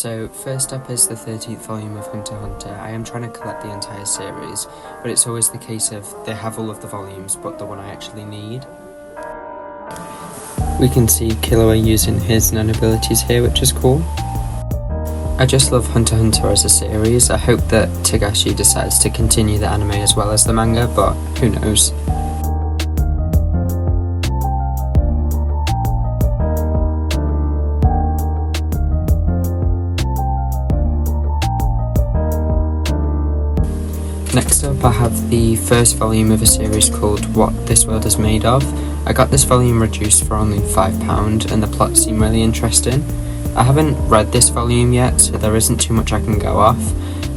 So first up is the 13th volume of Hunter x Hunter. I am trying to collect the entire series, but it's always the case of they have all of the volumes but the one I actually need. We can see Killua using his nun abilities here, which is cool. I just love Hunter x Hunter as a series. I hope that Togashi decides to continue the anime as well as the manga, but who knows. Next up I have the first volume of a series called What This World Is Made Of. I got this volume reduced for only £5 and the plot seemed really interesting. I haven't read this volume yet, so there isn't too much I can go off.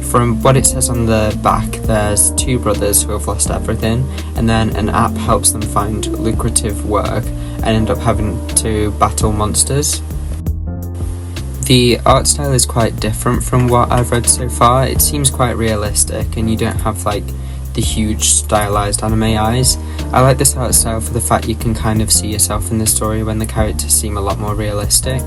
From what it says on the back, there's two brothers who have lost everything, and then an app helps them find lucrative work and end up having to battle monsters. The art style is quite different from what I've read so far. It seems quite realistic and you don't have like the huge stylized anime eyes. I like this art style for the fact you can kind of see yourself in the story when the characters seem a lot more realistic.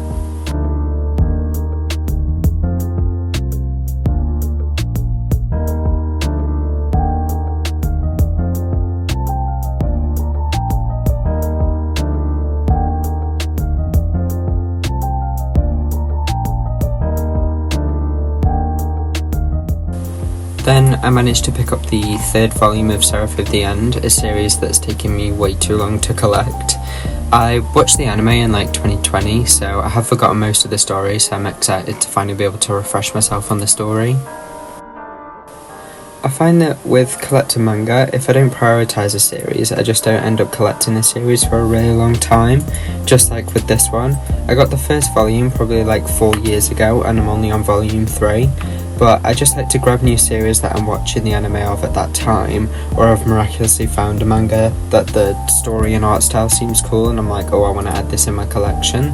Then I managed to pick up the third volume of Seraph of the End, a series that's taken me way too long to collect. I watched the anime in like 2020, so I have forgotten most of the story, so I'm excited to finally be able to refresh myself on the story. I find that with collecting manga, if I don't prioritise a series, I just don't end up collecting the series for a really long time, just like with this one. I got the first volume probably like 4 years ago and I'm only on volume 3. But I just like to grab new series that I'm watching the anime of at that time, or I've miraculously found a manga that the story and art style seems cool and I'm like, oh, I want to add this in my collection.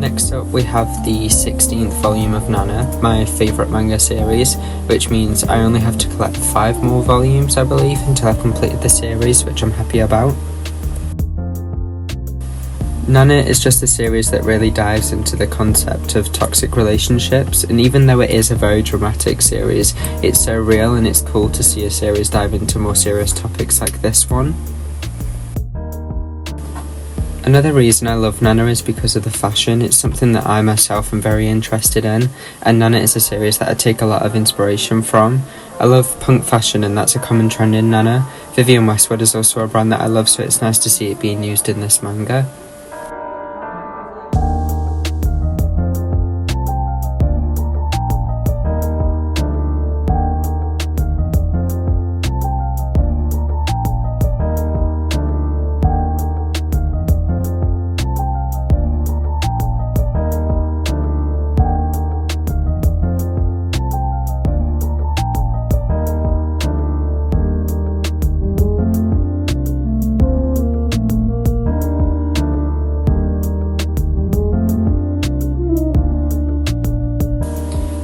Next up we have the 16th volume of Nana, my favourite manga series, which means I only have to collect 5 more volumes I believe until I've completed the series, which I'm happy about. Nana is just a series that really dives into the concept of toxic relationships, and even though it is a very dramatic series, it's so real and it's cool to see a series dive into more serious topics like this one. Another reason I love Nana is because of the fashion. It's something that I myself am very interested in, and Nana is a series that I take a lot of inspiration from. I love punk fashion and that's a common trend in Nana. Vivienne Westwood is also a brand that I love, so it's nice to see it being used in this manga.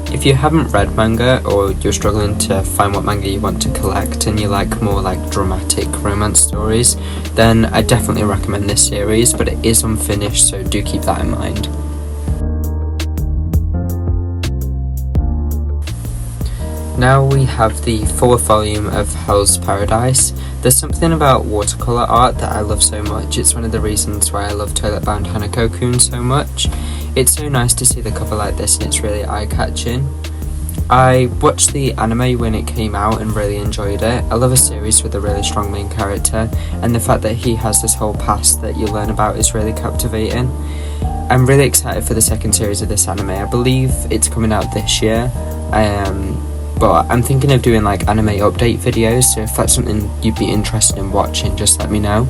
If you haven't read manga, or you're struggling to find what manga you want to collect and you like more like dramatic romance stories, then I definitely recommend this series, but it is unfinished, so do keep that in mind. Now we have the 4th volume of Hell's Paradise. There's something about watercolour art that I love so much. It's one of the reasons why I love Toilet Bound Hanako-kun so much. It's so nice to see the cover like this and it's really eye-catching. I watched the anime when it came out and really enjoyed it. I love a series with a really strong main character, and the fact that he has this whole past that you learn about is really captivating. I'm really excited for the second series of this anime. I believe it's coming out this year. but I'm thinking of doing like anime update videos, so if that's something you'd be interested in watching, just let me know.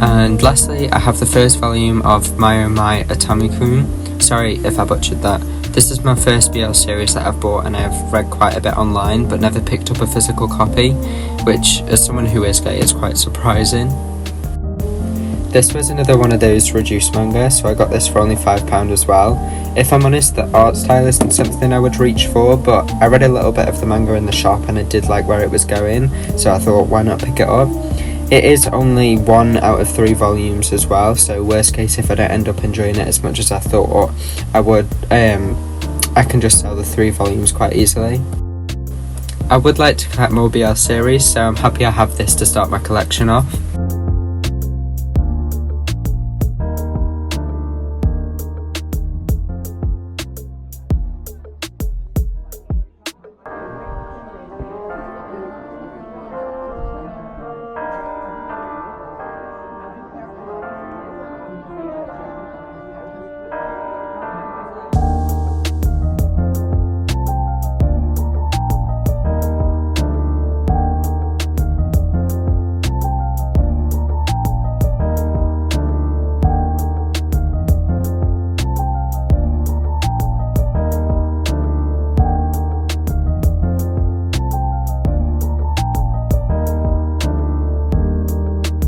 And lastly, I have the first volume of My Oh My Atami-kun. Sorry if I butchered that. This is my first BL series that I've bought, and I've read quite a bit online but never picked up a physical copy, which as someone who is gay is quite surprising. This was another one of those reduced manga, so I got this for only £5 as well. If I'm honest, the art style isn't something I would reach for, but I read a little bit of the manga in the shop and I did like where it was going, so I thought why not pick it up. It is only 1 out of 3 volumes as well, so worst case if I don't end up enjoying it as much as I thought I would, I can just sell the 3 volumes quite easily. I would like to collect more BL series, so I'm happy I have this to start my collection off.